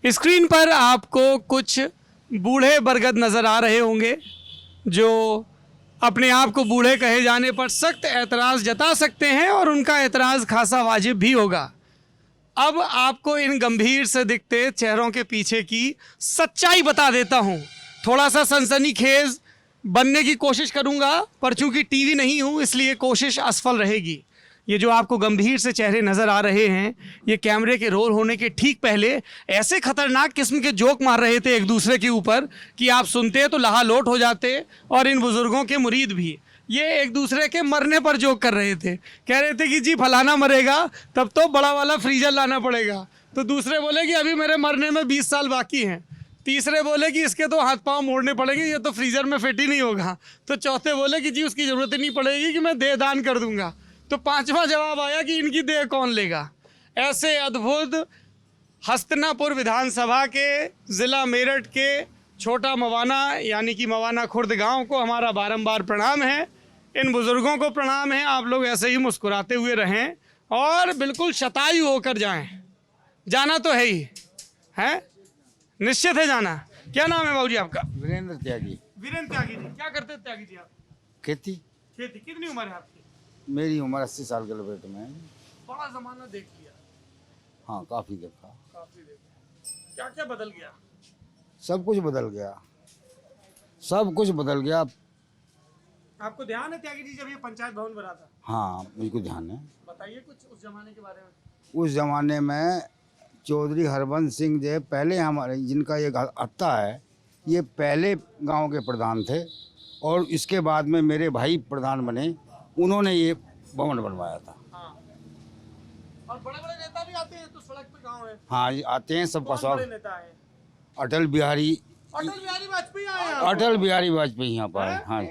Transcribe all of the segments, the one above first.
Screen पर आपको कुछ बूढ़े बरगद नज़र आ रहे होंगे जो अपने आप को बूढ़े कहे जाने पर सख्त एतराज़ जता सकते हैं और उनका एतराज़ खासा वाजिब भी होगा। अब आपको इन गंभीर से दिखते चेहरों के पीछे की सच्चाई बता देता हूँ। थोड़ा सा सनसनीखेज बनने की कोशिश करूँगा, पर चूंकि टीवी नहीं हूँ इसलिए कोशिश असफल रहेगी। ये जो आपको गंभीर से चेहरे नज़र आ रहे हैं, ये कैमरे के रोल होने के ठीक पहले ऐसे खतरनाक किस्म के जोक मार रहे थे एक दूसरे के ऊपर कि आप सुनते तो लहालोट हो जाते। और इन बुज़ुर्गों के मुरीद भी ये एक दूसरे के मरने पर जोक कर रहे थे। कह रहे थे कि जी फलाना मरेगा तब तो बड़ा वाला फ्रीजर लाना पड़ेगा, तो दूसरे बोले कि अभी मेरे मरने में 20 साल बाकी हैं। तीसरे बोले कि इसके तो हाथ पांव मोड़ने पड़ेंगे, ये तो फ्रीजर में फिट ही नहीं होगा। तो चौथे बोले कि जी उसकी ज़रूरत ही नहीं पड़ेगी कि मैं देह दान कर दूंगा। तो पांचवा जवाब आया कि इनकी देह कौन लेगा। ऐसे अद्भुत हस्तिनापुर विधानसभा के ज़िला मेरठ के छोटा मवाना यानी कि मवाना खुर्द गांव को हमारा बारंबार प्रणाम है। इन बुज़ुर्गों को प्रणाम है। आप लोग ऐसे ही मुस्कुराते हुए रहें और बिल्कुल शतायु होकर जाएं। जाना तो है ही है, निश्चित है जाना। क्या नाम है बाबूजी आपका? वीरेंद्र त्यागी। वीरेंद्र त्यागी जी। क्या करते हैं त्यागी जी आप? खेती। खेती। कितनी उम्र है आपकी? मेरी उम्र 80 साल के लपेट में है। बड़ा जमाना देख लिया। हाँ, काफी देखा। काफी देखा। क्या क्या बदल गया? सब कुछ बदल गया, सब कुछ बदल गया। आपको ध्यान है त्यागी जी जब ये पंचायत भवन बना था? हाँ, मुझको ध्यान है। बताइए कुछ उस जमाने के बारे में। उस जमाने में चौधरी हरबंस सिंह जो पहले हमारे जिनका ये हत्ता है, ये पहले गांव के प्रधान थे और इसके बाद में मेरे भाई प्रधान बने, उन्होंने ये भवन बनवाया था। हाँ। और बड़े बड़े नेता भी आते हैं तो सड़क पे गांव है। हाँ, ये आते हैं सबका कौन बड़े स्वागत। नेता है? अटल बिहारी वाजपेयी आए हैं। अटल बिहारी वाजपेयी यहाँ पर है। हाँ,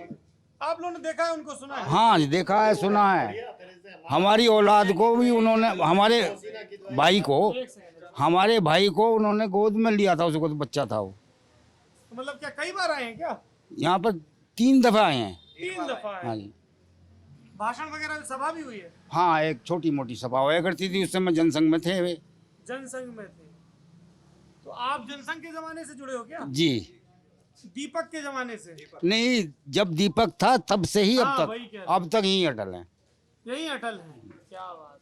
आप लोगों ने देखा है, उनको सुना है? हाँ जी, देखा है, सुना है। हमारी औलाद को भी उन्होंने, हमारे भाई को उन्होंने गोद में लिया था, उसको तो बच्चा था वो। तो मतलब क्या कई बार आए हैं क्या? यहाँ पर 3 दफा आए हैं। 3 दफा आए। हाँ जी। भाषण वगैरह सभा भी हुई है? हाँ, एक छोटी मोटी सभा हुआ करती थी, उस समय जनसंघ में थे वे। जनसंघ में थे। तो आप जनसंघ के जमाने से जुड़े हो क्या? जी। दीपक के जमाने से? नहीं, जब दीपक था तब से ही हाँ, अब वही कह तक, रहे। अब तक यही अटल हैं। यही अटल है। क्या बात।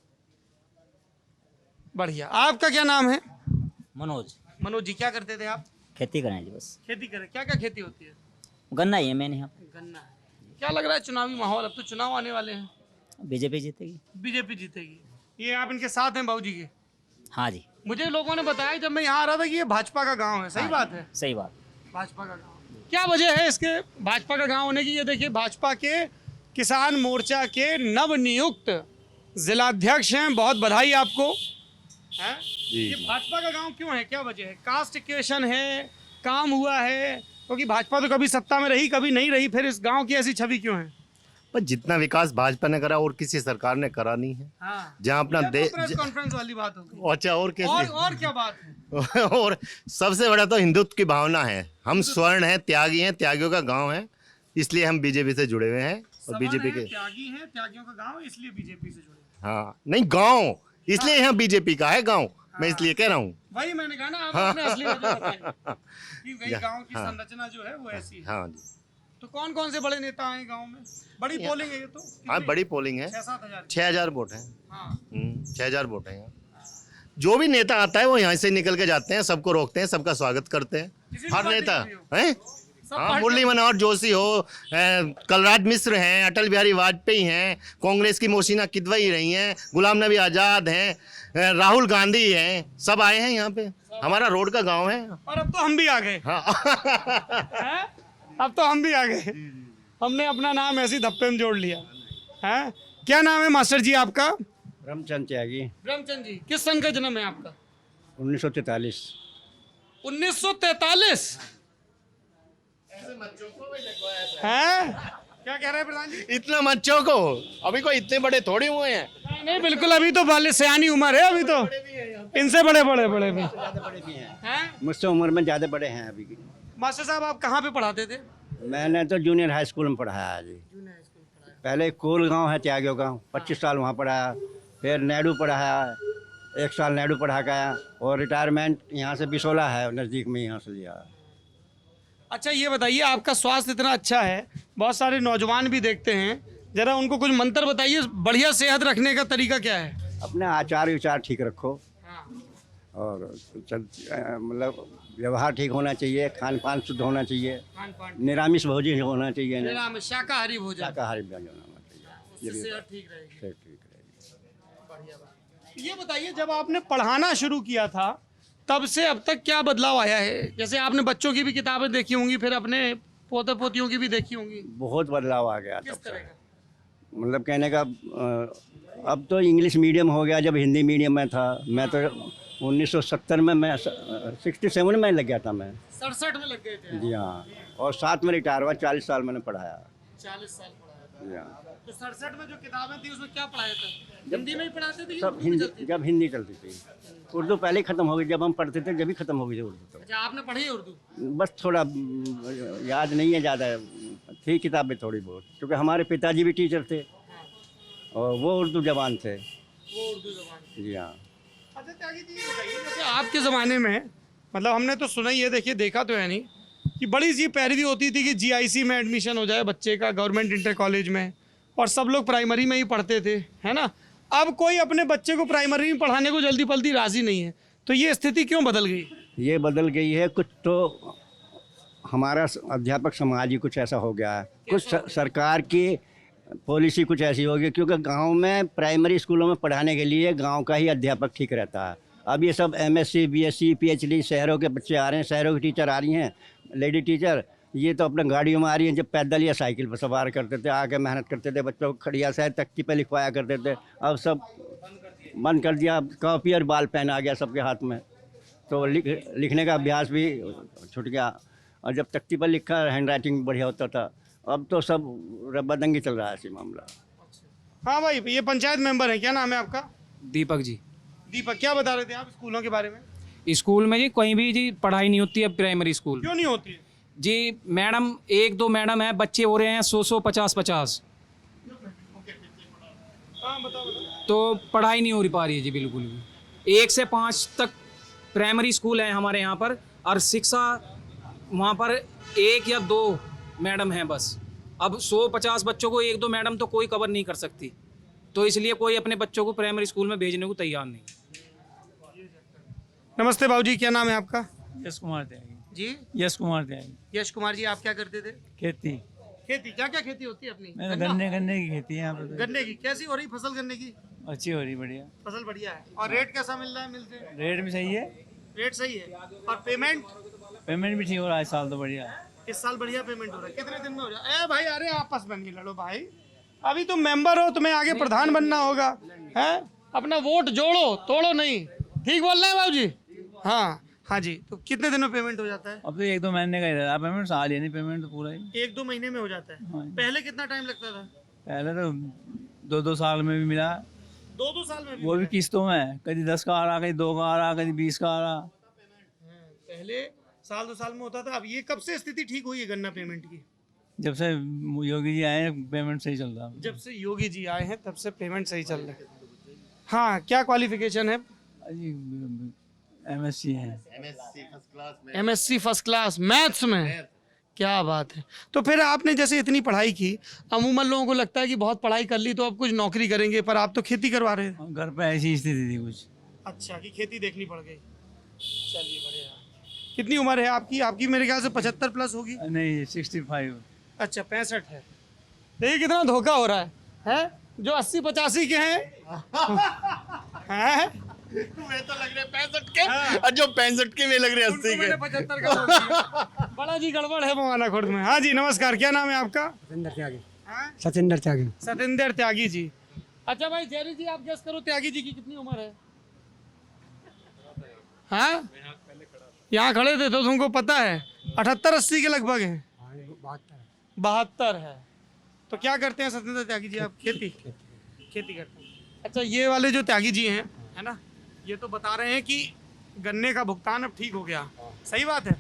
बढ़िया। आपका क्या नाम है? मनोज। मनोज जी। क्या करते थे आप? खेती करें जी, बस खेती करें। क्या क्या खेती होती है? गन्ना ही है मैंने यहाँ पे। गन्ना है। क्या लग रहा है चुनावी माहौल? अब तो चुनाव आने वाले हैं। बीजेपी जीतेगी। बीजेपी जीतेगी। ये आप इनके साथ हैं बाबूजी के? हाँ जी। मुझे लोगों ने बताया जब मैं यहाँ आ रहा था कि ये भाजपा का गांव है। सही हाँ, बात है? सही बात। भाजपा का गांव। क्या वजह है इसके भाजपा का गांव होने की? ये देखिए, भाजपा के किसान मोर्चा के नवनियुक्त जिलाध्यक्ष हैं। बहुत बधाई आपको। हैं? ये भाजपा का गांव क्यों है? क्या वजह है? कास्ट इक्वेशन है? काम हुआ है? क्योंकि भाजपा तो कभी सत्ता में रही, कभी नहीं रही, फिर इस गांव की ऐसी छवि क्यों है? पर जितना विकास भाजपा ने करा और किसी सरकार ने करा नहीं है। हाँ। जहाँ अपना प्रेस कॉन्फ्रेंस वाली बात हो गई। अच्छा, और कैसे? और क्या बात है? और सबसे बड़ा तो हिंदुत्व की भावना है। हम स्वर्ण हैं, त्यागी हैं, त्यागियों का गांव है, इसलिए हम बीजेपी से जुड़े हुए हैं। और बीजेपी के त्यागी हैं, त्यागियों का गांव, इसलिए बीजेपी से जुड़े। हाँ, नहीं गांव, इसलिए यहाँ बीजेपी का है गांव। मैं इसलिए कह रहा हूँ। वही मैंने कहा ना, आप अपने असली वजह बताएं कि भाई गांव की संरचना जो है वो ऐसी है। हाँ जी। तो कौन कौन से बड़े नेता आए गांव में? बड़ी पोलिंग है ये तो। हाँ, बड़ी पोलिंग है। 6-7 हजार। 6000 वोट है। हाँ। 6000 वोट है यहाँ। जो भी नेता आता है वो यहाँ से निकल के जाते हैं, सबको रोकते हैं, सबका स्वागत करते हैं। हर नेता है। हाँ, मुरली मनोहर जोशी हो, कलराज मिश्र हैं, अटल बिहारी वाजपेयी हैं, कांग्रेस की मोहसिना किदवई रही हैं, गुलाम नबी आज़ाद हैं, राहुल गांधी हैं, सब आए हैं यहाँ पे। हमारा रोड का गांव है। और अब तो हम भी आ गए। हाँ। अब तो हम भी आ गए। हमने अपना नाम ऐसी धप्पे में जोड़ लिया है। क्या नाम है मास्टर जी आपका? रामचंद्र त्यागी। ब्रह्मचंद जी। किस सन का जन्म है आपका? 1943। 1943 है? क्या कह रहे हैं प्रधान जी? इतना मत चौंको, अभी कोई इतने बड़े थोड़ी हुए हैं। नहीं बिल्कुल, अभी तो बाले सियानी उम्र है, अभी तो इनसे बड़े भी हैं। मुझसे उम्र में ज़्यादा बड़े हैं अभी। मास्टर साहब आप कहाँ पे पढ़ाते थे? मैंने तो जूनियर हाई स्कूल में पढ़ाया जी। पहले कोल गांव है त्यागियों गांव, 25 साल वहाँ पढ़ाया। फिर नेहरू पढ़ाया, 1 साल नेहरू पढ़ा के आया और रिटायरमेंट यहाँ से बिसोला है, नज़दीक में, यहाँ से लिया। अच्छा ये बताइए, आपका स्वास्थ्य इतना अच्छा है, बहुत सारे नौजवान भी देखते हैं, जरा उनको कुछ मंत्र बताइए, बढ़िया सेहत रखने का तरीका क्या है? अपने आचार विचार ठीक रखो और मतलब व्यवहार ठीक होना चाहिए, खान पान शुद्ध होना चाहिए, निरामिष भोजन होना चाहिए, शाकाहारी भोजन, शाकाहारी भोजन होना चाहिए, उससे सेहत ठीक रहेगी। सेहत ठीक रहेगी। बढ़िया बात। ये बताइए, जब आपने पढ़ाना शुरू किया था तब से अब तक क्या बदलाव आया है? जैसे आपने बच्चों की भी किताबें देखी होंगी, फिर अपने पोते पोतियों की भी देखी होंगी, बहुत बदलाव आ गया किस तब तरह से। का? मतलब कहने का अब तो इंग्लिश मीडियम हो गया, जब हिंदी मीडियम में था मैं तो 1970 में, मैं 67 में लग गया था मैं। 67 में लग गए थे? जी हाँ, और साथ में रिटायर हुआ, 40 साल मैंने पढ़ाया। 40 साल पढ़ाया था। जी हाँ, तो 67 में जो किताबें थी उसमें क्या पढ़ाया था? हिंदी में ही पढ़ाते थे कि सब उर्दू में हिंदी, चलती थी? जब हिंदी चलती थी। उर्दू पहले ही ख़त्म हो गई, जब हम पढ़ते थे जब ही ख़त्म हो गई थी उर्दू। तो अच्छा, आपने पढ़ी है उर्दू? बस थोड़ा याद नहीं है ज़्यादा, थी किताबें थोड़ी बहुत, क्योंकि हमारे पिताजी भी टीचर थे और वो उर्दू जबान थे। वो उर्दू जबान। जी हाँ। अच्छा त्यागी जी, ये बताइए, जैसे आपके ज़माने में, मतलब हमने तो सुना ही है, देखिए देखा तो है नहीं, कि बड़ी सी पैरवी होती थी कि जीआईसी में एडमिशन हो जाए बच्चे का, गवर्नमेंट इंटर कॉलेज में, और सब लोग प्राइमरी में ही पढ़ते थे, है ना? अब कोई अपने बच्चे को प्राइमरी में पढ़ाने को जल्दी पल्दी राज़ी नहीं है, तो ये स्थिति क्यों बदल गई? ये बदल गई है, कुछ तो हमारा अध्यापक समाज ही कुछ ऐसा हो गया है, कुछ सरकार की पॉलिसी कुछ ऐसी होगी, क्योंकि गांव में प्राइमरी स्कूलों में पढ़ाने के लिए गांव का ही अध्यापक ठीक रहता है। अब ये सब एमएससी, बीएससी, पीएचडी शहरों के बच्चे आ रहे हैं, शहरों की टीचर आ रही हैं, लेडी टीचर, ये तो अपने गाड़ियों में आ रही हैं, जब पैदल या साइकिल पर सवार करते थे, आके मेहनत करते थे, बच्चों को खड़िया से तख्ती पे लिखवाया करते थे, अब सब बंद कर दिया, कॉपी और बाल पेन आ गया सबके हाथ में, तो लिखने का अभ्यास भी छूट गया। और जब तख्ती पर लिखा हैंड राइटिंग बढ़िया होता था, अब तो सब रब्बादंगी चल रहा है ऐसी मामला। हाँ भाई, ये पंचायत मेंबर है, क्या नाम है आपका? दीपक जी। दीपक, क्या बता रहे थे आप स्कूलों के बारे में? स्कूल में जी कहीं भी जी पढ़ाई नहीं होती है, प्राइमरी स्कूल क्यों नहीं होती है? जी। मैडम 1-2 मैडम है, बच्चे हो रहे हैं 100-100, 50-50, हाँ बताओ बताओ। तो पढ़ाई नहीं हो पा रही है जी बिल्कुल भी। 1 से 5 तक प्राइमरी स्कूल है हमारे यहाँ पर, और शिक्षा वहाँ पर 1 या 2 मैडम हैं बस। अब 100-50 बच्चों को 1-2 मैडम तो कोई कवर नहीं कर सकती, तो इसलिए कोई अपने बच्चों को प्राइमरी स्कूल में भेजने को तैयार नहीं। नमस्ते बाबूजी, क्या नाम है आपका? यश कुमार त्यागी। जी, यश कुमार त्यागी। यश कुमार जी, आप क्या करते थे? खेती। खेती? क्या क्या खेती होती है अपनी? मैंने गन्ने की खेती है यहाँ पे। गन्ने की? कैसी हो रही फसल गन्ने की? अच्छी हो रही, बढ़िया। फसल बढ़िया है। और रेट कैसा मिल रहा है मिलते? रेट भी सही है, रेट सही है। और पेमेंट? पेमेंट भी ठीक हो रहा है, इस साल तो बढ़िया है। इस साल बढ़िया पेमेंट हो रहा है। कितने दिन में हो जाए? ए भाई, अरे आपस में नहीं लड़ो भाई, अभी तुम मेंबर हो, तुम्हें आगे प्रधान बनना होगा, है? अपना वोट जोड़ो, तोड़ो नहीं। ठीक बोल रहे हैं बाबूजी? हाँ हाँ जी। तो कितने दिन में पेमेंट हो जाता है? अब तो 1-2 महीने का ही रहा पेमेंट, साल ही नहीं, पेमेंट तो पूरा ही। 1-2 महीने में हो जाता है। हाँ। पहले कितना टाइम लगता था? पहले तो 2-2 साल में भी मिला, 2-2 साल में भी? वो भी किस्तों में, कभी 10 का आ रहा, कभी 2 का आ रहा, कभी 20 का आ रहा। पहले साल 2 साल में होता था। अब ये कब से स्थिति ठीक हुई है गन्ना पेमेंट की? जब से योगी जी आए पेमेंट सही चल रहा है। जब से योगी जी आए हैं तब से पेमेंट सही चल रहा है। हाँ, क्या क्वालिफिकेशन है? MSc है। MSc फर्स्ट क्लास मैथ्स में? क्या बात है। तो फिर आपने जैसे इतनी पढ़ाई की, अमूमन लोगों को लगता है कि बहुत पढ़ाई कर ली तो अब कुछ नौकरी करेंगे, पर आप तो खेती करवा रहे हैं। घर पे ऐसी स्थिति थी कुछ। अच्छा, कि खेती देखनी पड़ गई। चलिए बढ़िया। कितनी उम्र है आपकी? आपकी मेरे ख्याल से 75 प्लस होगी। नहीं, 65। अच्छा, 65 है। देखिए कितना धोखा हो रहा है? जो 80-85 के हैं हैं? तुम्हें तो लग रहे 65 के, और जो 65 के में लग रहे 80 के। मैंने 75 का बोल दिया। बड़ा जी गड़बड़ है मवाना खुर्द में। हाँ जी, नमस्कार, क्या नाम है आपका? सतेंद्र त्यागी। हाँ? सतेंद्र त्यागी। सतेंद्र त्यागी जी। अच्छा भाई जयरी जी, आप गेस करो त्यागी जी की कितनी उम्र है? हाँ, यहाँ खड़े थे तो तुमको पता है 78-80 के लगभग हैं। 72 है। तो क्या करते हैं सतेंद्र त्यागी जी आप? खेती खेती करते हैं। अच्छा, ये वाले जो त्यागी जी हैं, है ना, ये तो बता रहे हैं कि गन्ने का भुगतान अब ठीक हो गया। सही बात है?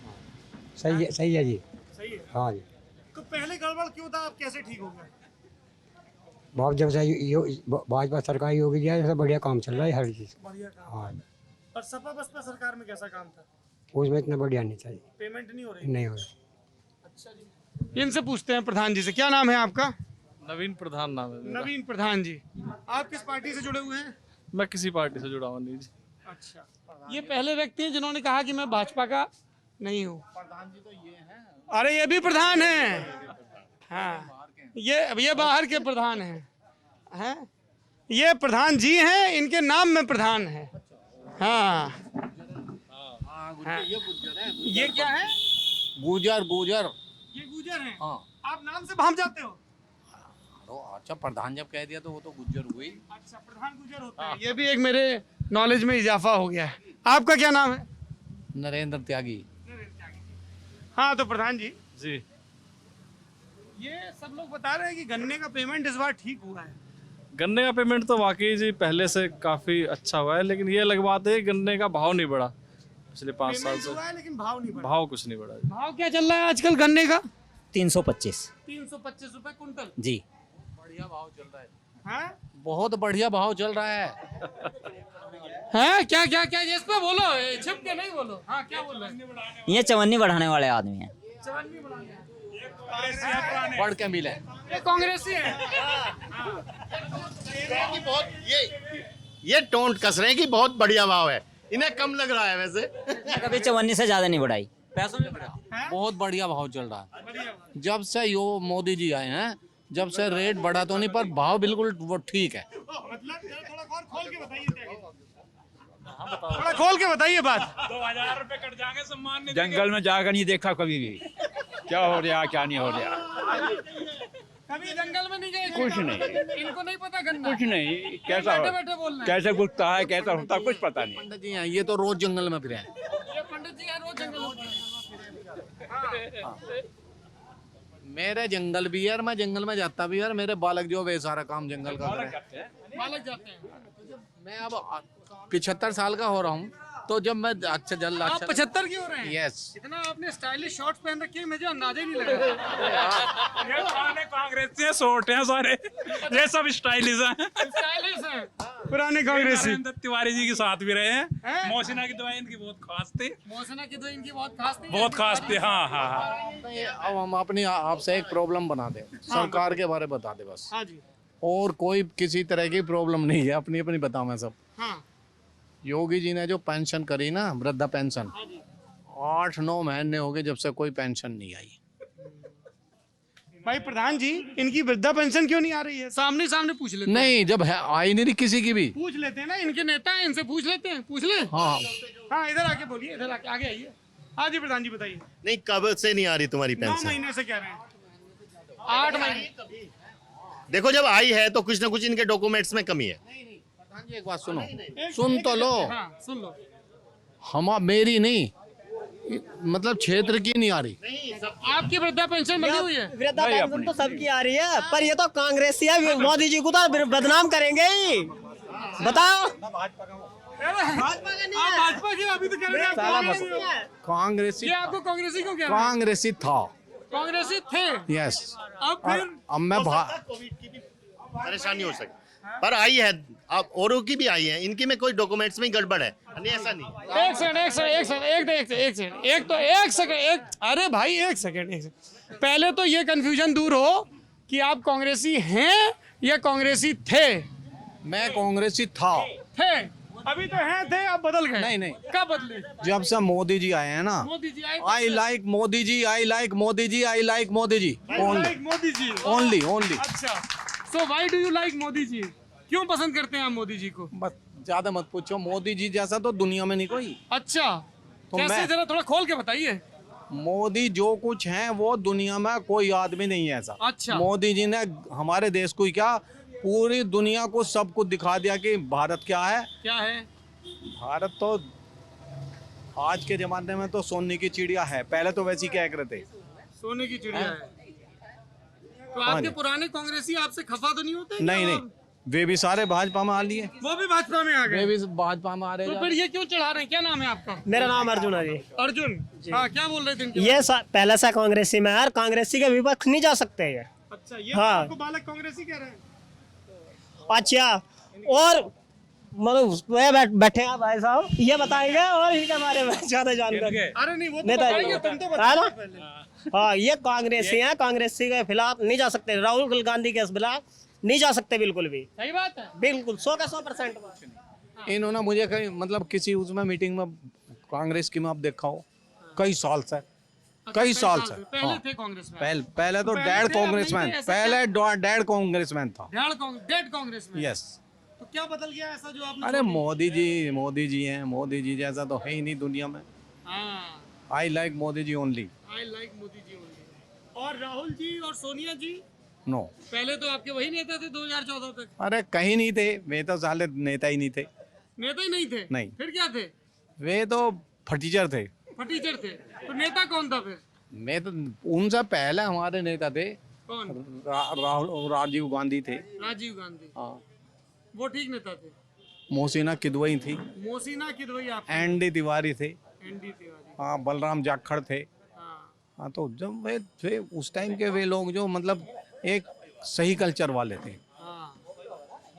सही है जी। सही है। हाँ जी। तो पहले गड़बड़ क्यों था, अब कैसे ठीक हो गया? बहुत जब से भाजपा सरकार योगी जी है जैसे बढ़िया काम चल रहा है हर चीज़। बढ़िया काम। हाँ, और सपा बसपा सरकार में कैसा काम था? उसमें इतना बढ़िया नहीं चाहिए, पेमेंट नहीं हो रही? नहीं हो रहा। अच्छा जी, इनसे पूछते हैं प्रधान जी से। क्या नाम है आपका? नवीन प्रधान नाम है मेरा। नवीन प्रधान जी, आप किस पार्टी से जुड़े हुए हैं? मैं किसी पार्टी से जुड़ा हुआ नहीं जी। अच्छा, ये पहले व्यक्ति हैं जिन्होंने कहा कि मैं भाजपा का नहीं हूँ। प्रधान जी तो ये हैं। अरे ये भी प्रधान हैं। हाँ, ये बाहर के प्रधान हैं। ये प्रधान जी हैं, इनके नाम में प्रधान है। हाँ, हाँ। ये क्या है? गुजर ये गुजर हैं। हाँ। आप नाम से भाप जाते हो? अच्छा प्रधान जब कह दिया तो वो तो गुजर हुई। अच्छा, प्रधान गुजर होते हैं। ये भी एक मेरे नॉलेज में इजाफा हो गया है। आपका क्या नाम है? नरेंद्र त्यागी। हाँ, तो प्रधान जी, जी ये सब लोग बता रहे हैं कि गन्ने का पेमेंट इस बार ठीक हुआ है। गन्ने का पेमेंट तो वाकई जी पहले से काफ़ी अच्छा हुआ है, लेकिन ये अलग बात है कि गन्ने का भाव नहीं बढ़ा पिछले 5 साल पेमेंट से। हुआ है लेकिन भाव नहीं बढ़ा। भाव कुछ नहीं बढ़ा जी। भाव क्या चल रहा है आजकल गन्ने का? 325 325 रुपए कुंटल। जी। बढ़िया भाव चल रहा है। हाँ? बहुत बढ़िया भाव चल रहा है। हैं? क्या क्या क्या इस पे बोलो, छिप के नहीं बोलो। हाँ, क्या बोल रहे हैं? ये चवन्नी बढ़ाने वाले आदमी हैं। चवन्नी बढ़ाने। बढ़ के मिले। ये कांग्रेसी है। कि बहुत ये टोंट कस रहे हैं कि बहुत बढ़िया भाव है, इन्हें कम लग रहा है वैसे। कभी चवन्नी से ज्यादा नहीं बढ़ाई, पैसों में बढ़ा। बहुत बढ़िया भाव चल रहा है। जब से यो मोदी जी आए हैं, जब से रेट बढ़ा तो नहीं, पर भाव बिल्कुल वो ठीक है। मतलब थोड़ा और खोल के बताइए। थोड़ा खोल के बताइए बात। 2000 रुपए कट जाएंगे सम्मान निधि के। जंगल में जाकर नहीं देखा कभी भी क्या हो रहा क्या नहीं हो रहा, कभी जंगल में नहीं गए? कुछ नहीं, इनको नहीं पता गन्ना? कुछ नहीं। कैसा बैठे बैठे बोल रहे हैं। कैसे गुजता है कैसा होता है, कुछ पता नहीं। पंडित जी हैं, ये तो रोज जंगल में फिरे हैं। ये पंडित जी हैं, रोज जंगल में हैं। मेरे जंगल भी है और मैं जंगल में जाता भी है और मेरे बालक जो वे सारा काम जंगल का करे। बालक जाते हैं। मैं अब 75 साल का हो रहा हूँ, तो जब मैं अच्छा जल आप 75 की हो रहे हैं? यस। इतना आपने स्टाइलिश शॉर्ट्स पहन रखे हैं, मुझे अंदाजा ही नहीं लग रहा। ये पुराने कांग्रेसी हैं, शॉर्ट हैं सारे, ये सब स्टाइलिश हैं। स्टाइलिश हैं पुराने कांग्रेसी। नरेंद्र तिवारी जी के साथ भी रहे हैं। हैं? मौसिना की दवाई इनकी बहुत खास थी। मौसना की तो इनकी बहुत खास थी। बहुत खास थी। हाँ हाँ हाँ। अब हम अपनी आपसे एक प्रॉब्लम बना दें, सरकार के बारे में बता दे बस। हाँ जी। और कोई किसी तरह की प्रॉब्लम नहीं है, अपनी अपनी बताऊं मैं सब। हाँ। योगी जी ने जो पेंशन करी ना, वृद्धा पेंशन, 8-9 महीने हो गए जब से कोई पेंशन नहीं आई। भाई प्रधान जी, इनकी वृद्धा पेंशन क्यों नहीं आ रही है? सामने सामने पूछ लेते हैं। नहीं, जब है आई नहीं रही किसी की भी। पूछ लेते हैं ना, इनके नेता हैं, इनसे पूछ लेते हैं। पूछ ले। हाँ हाँ, इधर आके बोलिए, इधर आके आगे आइए। हाँ जी प्रधान जी, बताइए। नहीं, कब से नहीं आ रही तुम्हारी 9 पेंशन? महीने से कह रहे हैं। 8 महीने। देखो, जब आई है तो कुछ ना कुछ इनके डॉक्यूमेंट्स में कमी है। प्रधान जी एक बात सुनो, सुन तो लो। हाँ, सुन लो। हम मेरी नहीं, मतलब क्षेत्र की नहीं आ रही। आपकी वृद्धा पेंशन मिली हुई है? वृद्धा पेंशन तो सबकी आ रही है, पर ये तो कांग्रेसी है, मोदी जी को तो बदनाम करेंगे ही। बताओ। भाजपा की अभी तो कह रहे हैं आप कांग्रेसी हो। कांग्रेसी, ये आपको कांग्रेसी क्यों कह रहे हैं? कांग्रेसी था। कांग्रेसी थे। यस। अब फिर अब मैं कोविड की भी परेशानी हो सकती, पर आई है। अब औरों की भी आई है, इनकी में कोई डॉक्यूमेंट्स में गड़बड़ है? नहीं, ऐसा नहीं। एक सेकंड। अरे भाई, एक सेकंड। पहले तो ये कंफ्यूजन दूर हो कि आप कांग्रेसी हैं या कांग्रेसी थे? मैं कांग्रेसी था। थे, अभी तो हैं, थे, अब बदल गए। नहीं नहीं, कब बदले? जब से मोदी जी आए हैं ना, मोदी जी आए। I like Modi ji, I like Modi ji, I like Modi ji, only Modi ji. Only only. अच्छा, so why do you like Modi ji? क्यों पसंद करते हैं आप मोदी जी को? बस ज्यादा मत पूछो, मोदी जी जैसा तो दुनिया में नहीं कोई। अच्छा, तो कैसे? मैं- जरा थोड़ा खोल के बताइए। मोदी जो कुछ है वो दुनिया में कोई आदमी नहीं है ऐसा। अच्छा। मोदी जी ने हमारे देश को ही क्या, पूरी दुनिया को सब कुछ दिखा दिया कि भारत क्या है। क्या है? भारत तो आज के जमाने में तो सोने की चिड़िया है, पहले तो वैसी क्या रहे थे। सोने की चिड़िया है। तो हाँ आपके जी। पुराने कांग्रेसी आपसे खफा तो नहीं होते? नहीं नहीं, वे भी सारे भाजपा में आ लिए, वो भी भाजपा में आ वे गए। भी भाजपा में आ रहे तो जा फिर रहे। ये क्यों चढ़ा रहे हैं? क्या नाम है आपका? मेरा नाम अर्जुन है जी। अर्जुन। हाँ, क्या बोल रहे थे इनके? ये पहले से कांग्रेसी में है और कांग्रेसी के विपक्ष नहीं जा सकते ये। अच्छा, ये हाँ। आपको बालक कांग्रेसी कह रहे हैं? अच्छा, और मतलब बैठे हैं भाई साहब, ये बताएंगे और इनके बारे में ज्यादा जानकारी। अरे नहीं, वो तो नेताजी बताएंगे, तुम तो है बताओ ना? पहले। हाँ, ये कांग्रेसी हैं, कांग्रेसी के खिलाफ नहीं जा सकते, राहुल गांधी के खिलाफ नहीं जा सकते बिल्कुल भी। सही बात है। बिल्कुल 100 का 100%। इन्होंने मुझे कहीं मतलब किसी उसमें मीटिंग में कांग्रेस की में आप देखा हो कई साल से, कई साल से। पहले थे कांग्रेस में। पहले तो पहले डेढ़ थे, अब कांग्रेसमैन, नहीं थे, ऐसा पहले डेढ़ कांग्रेसमैन था। डेड कांग्रेस में। यस। तो क्या बदल गया ऐसा जो आपने अरे मोदी जी हैं, मोदी जी जैसा तो है ही नहीं दुनिया में। हाँ, I like Modi ji only. I like Modi ji only. और राहुल जी और सोनिया जी नो। पहले तो आपके वही नेता थे 2014 तक। अरे कहीं नहीं थे, वे तो साले नेता ही नहीं थे। नेता ही नहीं थे। नहीं। फिर क्या थे? वे तो फटीचर थे। फटीचर थे। तो नेता कौन था फिर? मैं तो उनसे पहले हमारे नेता थे कौन? राजीव गांधी थे। राजीव गांधी। हाँ। वो ठीक नेता थे। मोहसिना किदवई थी। मोहसिना किदवई आप। एनडी तिवारी थे। एनडी तिवारी। हाँ, बलराम जाखड़ थे। हाँ। हाँ, तो जब वे थे उस टाइम के वे लोग जो मतलब एक सही कल्चर वाले थे। हाँ।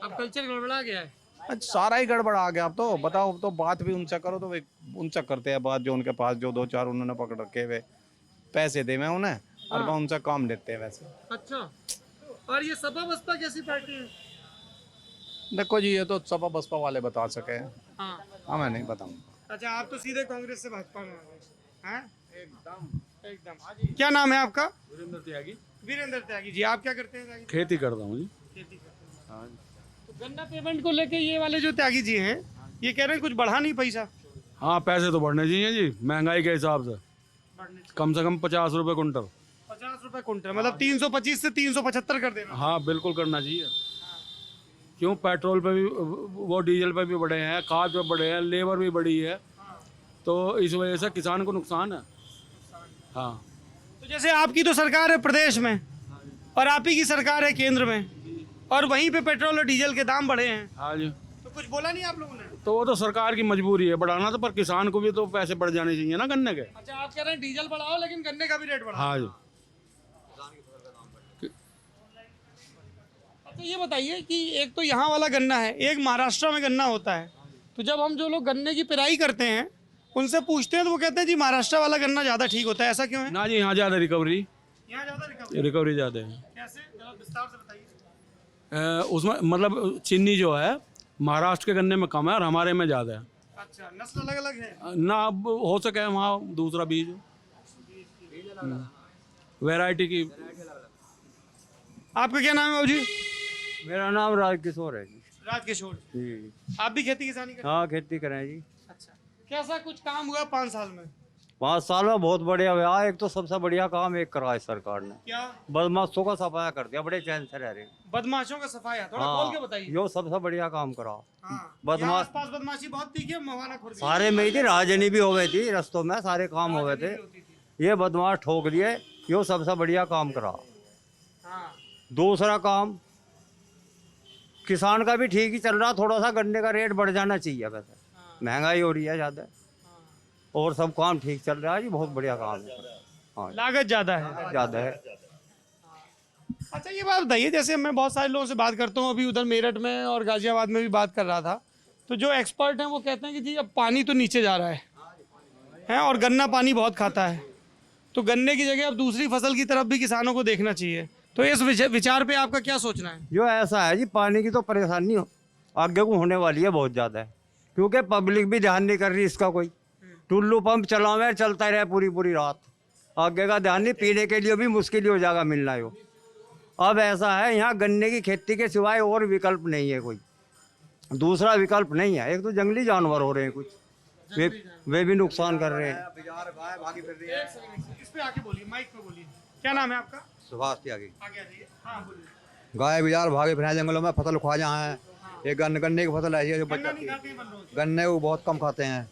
अब कल्चर गड़बड़ा गया है। आज सारा ही गड़बड़ आ गया। अब तो बताओ, तो बात भी उनसे करो तो वे उनसे करते हैं बात, जो उनके पास जो 2-4 उन्होंने पकड़ रखे वे पैसे दे मैं उन्हें और मैं उनसे काम लेते हैं वैसे। अच्छा, और ये सपा बसपा कैसी पार्टी है? देखो जी, ये तो सपा बसपा वाले बता सके। हाँ। हाँ, मैं नहीं बताऊंगा। अच्छा, आप तो सीधे कांग्रेस से भाजपा में आ गए हैं? एकदम। क्या नाम है आपका? वीरेंद्र त्यागी। वीरेंद्र त्यागी जी। आप क्या करते हैं त्यागी? खेती करता हूँ जी। खेती करते हैं। तो गन्ना पेमेंट को लेके ये वाले जो त्यागी जी हैं, ये कह रहे हैं कुछ बढ़ा नहीं पैसा। हाँ, पैसे तो बढ़ने चाहिए जी, महंगाई के हिसाब से कम से कम 50 रुपए कुंटल। 50 रुपए कुंटल, मतलब 325 से 375 कर देना। हाँ, बिल्कुल करना चाहिए। क्यों, पेट्रोल पे भी वो डीजल पे भी बढ़े हैं, खाद पे बढ़े हैं, लेबर भी बढ़ी है, तो इस वजह से किसान को नुकसान है। हाँ। तो जैसे आपकी तो सरकार है प्रदेश में और आप ही की सरकार है केंद्र में, और वहीं पे पेट्रोल और डीजल के दाम बढ़े हैं, हाँ जी। तो कुछ बोला नहीं आप लोगों ने? तो वो तो सरकार की मजबूरी है बढ़ाना, तो पर किसान को भी तो पैसे बढ़ जाने चाहिए ना गन्ने के। अच्छा, आप कह रहे हैं डीजल बढ़ाओ लेकिन गन्ने का भी रेट बढ़ाओ। हाँ जी। तो ये बताइए कि एक तो यहाँ वाला गन्ना है, एक महाराष्ट्र में गन्ना होता है, तो जब हम जो लोग गन्ने की पेराई करते हैं उनसे पूछते हैं तो वो कहते हैं जी महाराष्ट्र वाला गन्ना ज़्यादा ठीक होता है। ऐसा क्यों है? ना जी, यहाँ ज़्यादा रिकवरी, यहाँ ज़्यादा रिकवरी ज़्यादा है। कैसे, जरा विस्तार से बताइए। उसमें मतलब चीनी जो है महाराष्ट्र के गन्ने में कम है और हमारे में ज़्यादा है। अच्छा, नस्ल अलग अलग है ना, अब हो सके वहाँ दूसरा बीज वैरायटी की। आपका क्या नाम है बाबू जी? मेरा नाम राजकिशोर है जी। राजकिशोर जी। आप भी खेती किसानी करते हाँ, खेती करें जी। हैं? अच्छा, कैसा कुछ काम हुआ 5 साल में? 5 साल में बहुत बढ़िया हुआ। एक तो सबसे बढ़िया काम एक करा है सरकार ने, क्या? बदमाशों का सफाया कर दिया, बड़े चैन से रह रहे हैं। बदमाशों का सफाया, थोड़ा खोल के बताइए। यो सबसे बढ़िया काम करा। हाँ, बदमाश- यहाँ आसपास बदमाशी बहुत तीखी है, मवाना खुर्द में। सारे में ही थी, राजनी भी हो गई थी रस्तों में, सारे काम हो गए थे। ये बदमाश ठोक दिए, यो सबसे बढ़िया काम करा। हाँ। दूसरा काम किसान का भी ठीक ही चल रहा, थोड़ा सा गन्ने का रेट बढ़ जाना चाहिए वैसे, महंगाई हो रही है ज़्यादा, और सब काम ठीक चल रहा है जी, बहुत बढ़िया काम है। हाँ, लागत ज़्यादा है। ज़्यादा है। अच्छा, ये बात बताइए, जैसे मैं बहुत सारे लोगों से बात करता हूँ, अभी उधर मेरठ में और गाजियाबाद में भी बात कर रहा था, तो जो एक्सपर्ट हैं वो कहते हैं कि जी अब पानी तो नीचे जा रहा है और गन्ना पानी बहुत खाता है, तो गन्ने की जगह अब दूसरी फसल की तरफ भी किसानों को देखना चाहिए। तो इस विचार पे आपका क्या सोचना है? जो ऐसा है जी, पानी की तो परेशानी आगे को होने वाली है बहुत ज़्यादा है, क्योंकि पब्लिक भी ध्यान नहीं कर रही इसका। कोई टुल्लू पंप चलावे चलता रहे पूरी पूरी रात, आगे का ध्यान नहीं, पीने के लिए भी मुश्किल हो जाएगा मिलना हो। अब ऐसा है, यहाँ गन्ने की खेती के सिवाय और विकल्प नहीं है, कोई दूसरा विकल्प नहीं है। एक तो जंगली जानवर हो रहे हैं कुछ, वे भी नुकसान कर रहे हैं। इस पे आके बोलिए, माइक पे बोलिए। क्या नाम है आपका? सुभाष त्यागी। आगे आ जाइए। हाँ, बोलिए। गाय बिजार भागे फिर जंगलों में, फसल खा जहाँ है। ये गन्ने की फसल है, जो गन्ना नहीं खाते हैं बन रोज। गन्ने वो बहुत कम खाते हैं।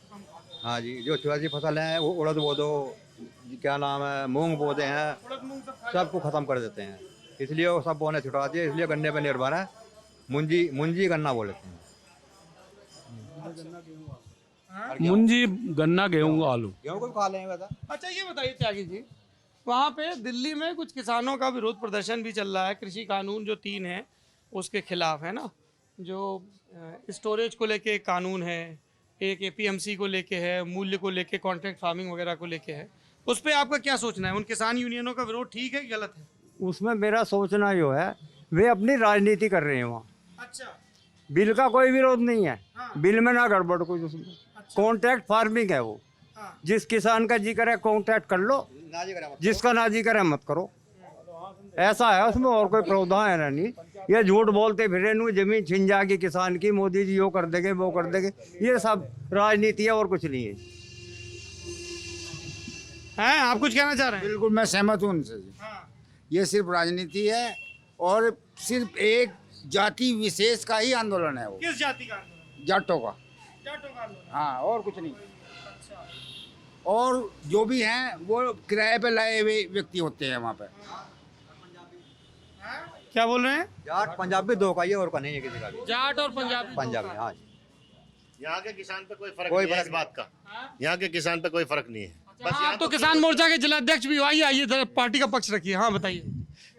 हाँ जी, जो छोटी फसल है वो उड़द बो दो, क्या नाम है, मूंग बोते हैं, उड़द मूंग सब खा सबको ख़त्म कर देते हैं। इसलिए वो सब बोने छुटा दिए, इसलिए गन्ने पर निर्भर है। मुंजी गन्ना बोलते हैं। मुंजी गन्ना गेहूँ आलू। गेहूँ को भी खा लेंगे वैसा। अच्छा, ये बताइए त्यागी जी, वहाँ पे दिल्ली में कुछ किसानों का विरोध प्रदर्शन भी चल रहा है, कृषि कानून जो 3 है उसके खिलाफ, है ना? जो स्टोरेज को लेके एक कानून है, एक एपीएमसी को लेके है, मूल्य को लेके, कॉन्ट्रैक्ट फार्मिंग वगैरह को लेके है, उस पर आपका क्या सोचना है? उन किसान यूनियनों का विरोध ठीक है कि गलत है? उसमें मेरा सोचना जो है, वे अपनी राजनीति कर रहे हैं वहाँ। अच्छा। बिल का कोई विरोध नहीं है, बिल में ना गड़बड़ कुछ उसमें। कॉन्ट्रैक्ट फार्मिंग है वो, जिस किसान का जी करे कॉन्ट्रैक्ट कर लो, जिसका ना जी करे मत करो, ऐसा है उसमें। और कोई प्रावधान है नहीं। ये झूठ बोलते फिर नू जमीन छिन जाएगी किसान की, मोदी जी यो कर देंगे वो कर देंगे, ये सब राजनीति है और कुछ नहीं है। हैं, आप कुछ कहना चाह रहे हैं? बिल्कुल मैं सहमत हूँ उनसे जी। ये सिर्फ राजनीति है और सिर्फ एक जाति विशेष का ही आंदोलन है वो, किस जाति का आंदोलन? जाटों का। जाटों का आंदोलन। हाँ, और कुछ नहीं। और जो भी हैं वो किराए पे लाए हुए व्यक्ति होते हैं वहाँ पे। क्या बोल रहे हैं? जाट पंजाबी दो का, ये और का नहीं है किसी का भी। जाट और पंजाबी। पंजाबी, हाँ जी। यहाँ के किसान पे कोई फर्क नहीं है इस बात का। यहाँ के किसान पे कोई फर्क नहीं है। बस हाँ, यहाँ आप तो किसान मोर्चा के जिलाध्यक्ष भी हो, आइए आइए जरा पार्टी का पक्ष रखिए। हाँ बताइए।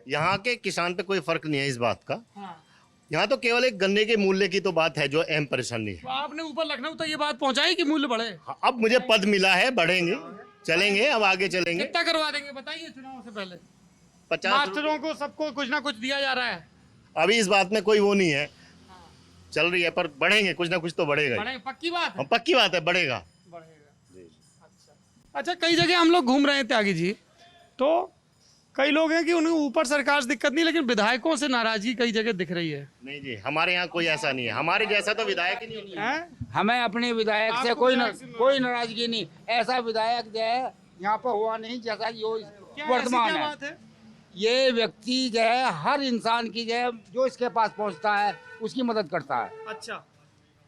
यहाँ के किसान पे कोई फर्क नहीं है इस बात का। हाँ। यहाँ तो केवल एक गन्ने के मूल्य की तो बात है जो अहम परेशानी है। तो आपने ऊपर लखनऊ तक ये बात पहुंचाई कि मूल्य बढ़े? हाँ, अब मुझे पद मिला है, बढ़ेंगे, चलेंगे, अब आगे चलेंगे। कितना करवा देंगे बताइए चुनाव से पहले? 50 मास्टरों को सबको कुछ ना कुछ दिया जा रहा है। अभी इस बात में कोई वो नहीं है, चल रही है, पर बढ़ेंगे, कुछ ना कुछ तो बढ़ेगा ही। बढ़ेगा, पक्की बात है। हाँ, पक्की बात है, बढ़ेगा। अच्छा, कई जगह हम लोग घूम रहे हैं त्यागी जी, तो कई लोग हैं कि उन्हें ऊपर सरकार से दिक्कत नहीं, लेकिन विधायकों से नाराजगी कई जगह दिख रही है। नहीं जी, हमारे यहाँ कोई ऐसा नहीं है। हमारे जैसा तो विधायक ही नहीं होता। हैं? हमें अपने विधायक से आपको कोई विधायक से कोई नाराजगी नहीं। ऐसा विधायक जो है यहाँ पर हुआ नहीं जैसा यो क्या वर्तमान ऐसी क्या है। बात है? ये व्यक्ति जो है हर इंसान की जो है जो इसके पास पहुँचता है उसकी मदद करता है अच्छा।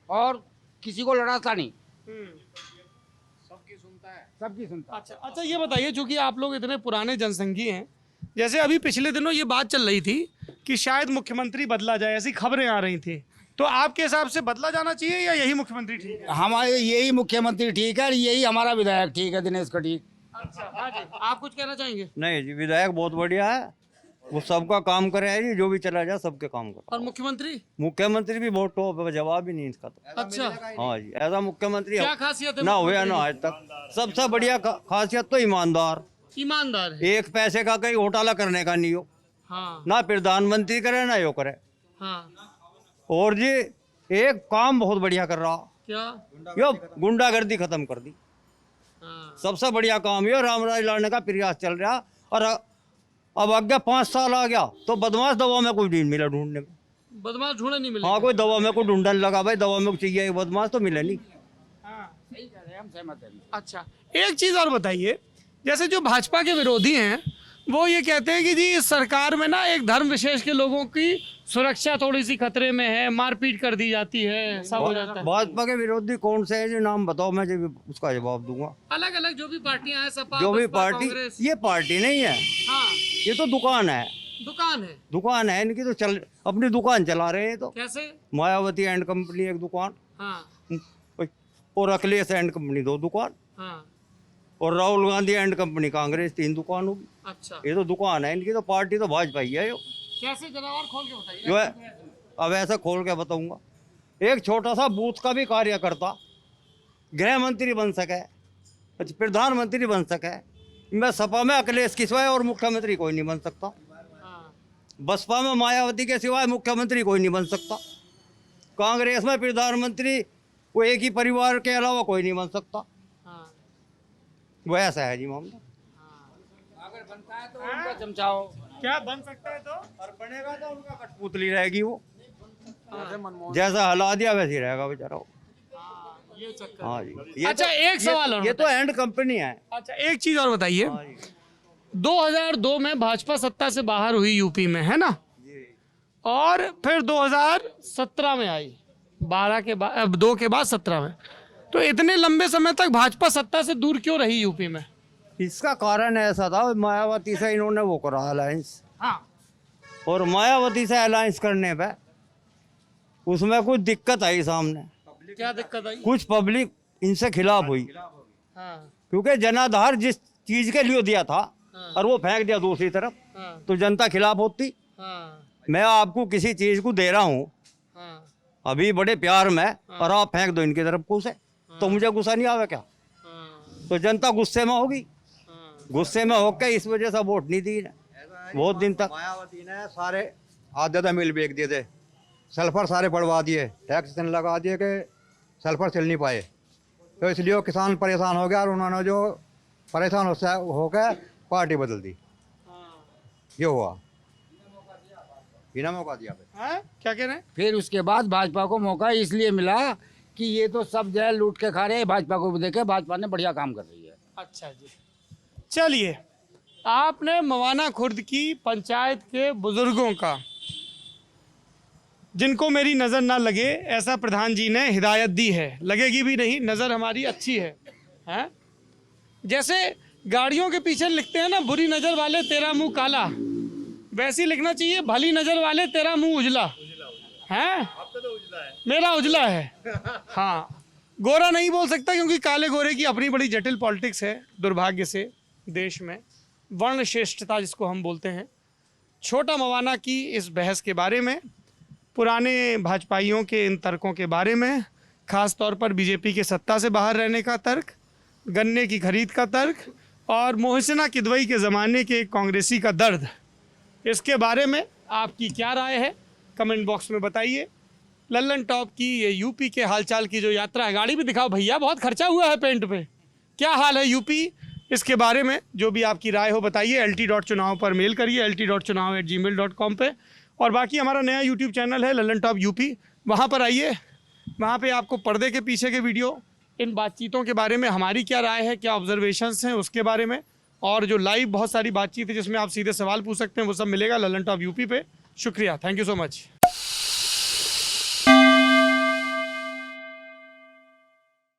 और किसी को लड़ाता नहीं, हम्म। सबकी सुनता है। अच्छा अच्छा, ये बताइए, चूंकि आप लोग इतने पुराने जनसंघी हैं, जैसे अभी पिछले दिनों ये बात चल रही थी कि शायद मुख्यमंत्री बदला जाए, ऐसी खबरें आ रही थी, तो आपके हिसाब से बदला जाना चाहिए या यही मुख्यमंत्री ठीक है? हमारे यही मुख्यमंत्री ठीक है, यही हमारा विधायक ठीक है, दिनेश कटीक। अच्छा, हाँ जी, आप कुछ कहना चाहेंगे? नहीं जी, विधायक बहुत बढ़िया है, वो सबका काम करे है जी, जो भी चला जाए सबके काम करे। और मुख्यमंत्री? मुख्यमंत्री भी बहुत टॉप है, जवाब ही नहीं इसका तो। अच्छा, हाँ जी, ऐसा मुख्यमंत्री क्या खासियत है ना हुआ मुख्यमंत्री ना आज तक। सबसे बढ़िया खासियत तो ईमानदार, ईमानदार है। एक पैसे का कहीं घोटाला करने का नहीं हो, हाँ ना प्रधानमंत्री करे ना यो करे। हाँ। और जी एक काम बहुत बढ़िया कर रहा, क्या? यो गुंडागर्दी खत्म कर दी। हाँ। सबसे बढ़िया काम ये रामराज लाने का प्रयास चल रहा। और अब आगे 5 साल आ गया तो बदमाश दवा में कोई नहीं मिला ढूंढने में। बदमाश ढूंढे नहीं मिले? हाँ, कोई दवा में कोई ढूंढने लगा, भाई दवा में चाहिए एक बदमाश तो मिले नहीं। हाँ। सही कह रहे हैं, हम सहमत हैं। अच्छा, एक चीज़ और बताइए, जैसे जो भाजपा के विरोधी हैं वो ये कहते हैं कि जी इस सरकार में ना एक धर्म विशेष के लोगों की सुरक्षा थोड़ी सी खतरे में है, मारपीट कर दी जाती है, सब हो जाता है। भाजपा के विरोधी कौन से है जी, नाम बताओ, मैं जो उसका जवाब दूंगा। अलग अलग जो भी पार्टियां हैं, सपा, जो भी बसपा, पार्टी, कांग्रेस। ये पार्टी नहीं है, हाँ, ये तो दुकान है। दुकान है। दुकान है इनकी, तो चल अपनी दुकान चला रहे हैं। तो कैसे? मायावती एंड कंपनी एक दुकान, हाँ और अखिलेश एंड कंपनी 2 दुकान, हाँ। और राहुल गांधी एंड कंपनी कांग्रेस 3 दुकान होगी। अच्छा, ये तो दुकान है इनकी, तो पार्टी तो भाजपा ही है यो। कैसे जरा और खोल के बताइए। जो है अब ऐसा खोल के बताऊंगा, एक छोटा सा बूथ का भी कार्यकर्ता गृह मंत्री बन सके, प्रधानमंत्री बन सके। मैं सपा में अखिलेश के सिवाय और मुख्यमंत्री कोई नहीं बन सकता, हाँ। बसपा में मायावती के सिवाय मुख्यमंत्री कोई नहीं बन सकता, कांग्रेस में प्रधानमंत्री वो एक ही परिवार के अलावा कोई नहीं बन सकता। हाँ। वो ऐसा है जी मामला। अगर बनता है तो उनका चमचाओ, क्या बन सकता है तो? और बनेगा तो उनका कठपुतली रहेगी वो, जैसा हला दिया वैसे ही रहेगा बेचारा वो। ये चक्कर। हाँ जी। अच्छा, एक सवाल और ये तो एंड कंपनी है। अच्छा, एक चीज और बताइए, हाँ जी। 2002 में भाजपा सत्ता से बाहर हुई यूपी में, है ना, और फिर 2017 में आई, 12 के बाद 2 के बाद 17 में, तो इतने लंबे समय तक भाजपा सत्ता से दूर क्यों रही यूपी में? इसका कारण ऐसा था, मायावती से इन्होंने वो करा अलायंस, हाँ। और मायावती से अलायंस करने पे उसमें कुछ दिक्कत आई सामने, क्या दिक्कत आई? कुछ पब्लिक इनसे खिलाफ हुई, हाँ क्योंकि जनाधार जिस चीज के लिए दिया था और वो फेंक दिया दूसरी तरफ, हाँ तो जनता खिलाफ होती। हाँ मैं आपको किसी चीज को दे रहा हूँ, हाँ अभी बड़े प्यार में और आप फेंक दो इनकी तरफ गुस्से, तो मुझे गुस्सा नहीं आवे क्या? तो जनता गुस्से में होगी, गुस्से में होकर इस वजह से वोट नहीं दी ना बहुत दिन तक। मायावती ने सारे आधे मिल बेच दिए थे, सल्फर सारे बढ़वा दिए, टैक्स लगा दिए कि सल्फर चल नहीं पाए, तो इसलिए वो किसान परेशान हो गया और उन्होंने जो परेशान होकर पार्टी बदल दी। ये हुआ, बिना मौका दिया। क्या कह रहे हैं? फिर उसके बाद भाजपा को मौका इसलिए मिला कि ये तो सब जो है लूट के खा रहे हैं, भाजपा को भी देखे, भाजपा ने बढ़िया काम कर रही है। अच्छा जी, चलिए, आपने मवाना खुर्द की पंचायत के बुजुर्गों का, जिनको मेरी नज़र ना लगे ऐसा प्रधान जी ने हिदायत दी है, लगेगी भी नहीं, नज़र हमारी अच्छी है, हैं? जैसे गाड़ियों के पीछे लिखते हैं ना, बुरी नज़र वाले तेरा मुंह काला, वैसे ही लिखना चाहिए, भली नज़र वाले तेरा मुंह उजला है, मेरा उजला है। हाँ, गोरा नहीं बोल सकता क्योंकि काले गोरे की अपनी बड़ी जटिल पॉलिटिक्स है, दुर्भाग्य से देश में वर्ण श्रेष्ठता जिसको हम बोलते हैं। छोटा मवाना की इस बहस के बारे में, पुराने भाजपाइयों के इन तर्कों के बारे में, ख़ास तौर पर बीजेपी के सत्ता से बाहर रहने का तर्क, गन्ने की खरीद का तर्क और मोहसिना किदवई के ज़माने के कांग्रेसी का दर्द, इसके बारे में आपकी क्या राय है कमेंट बॉक्स में बताइए। लल्लन टॉप की ये यूपी के हालचाल की जो यात्रा है, गाड़ी भी दिखाओ भैया, बहुत खर्चा हुआ है पेंट पे, क्या हाल है यूपी, इसके बारे में जो भी आपकी राय हो बताइए। lt.chunav पर मेल करिए, lt.chunav@gmail.com पे। और बाकी हमारा नया यूट्यूब चैनल है लल्लन टॉप यूपी, वहाँ पर आइए, वहाँ पे आपको पर्दे के पीछे के वीडियो, इन बातचीतों के बारे में हमारी क्या राय है, क्या ऑब्जर्वेशंस हैं उसके बारे में, और जो लाइव बहुत सारी बातचीत है जिसमें आप सीधे सवाल पूछ सकते हैं, वो सब मिलेगा लल्लन टॉप यूपी पे। शुक्रिया, थैंक यू सो मच।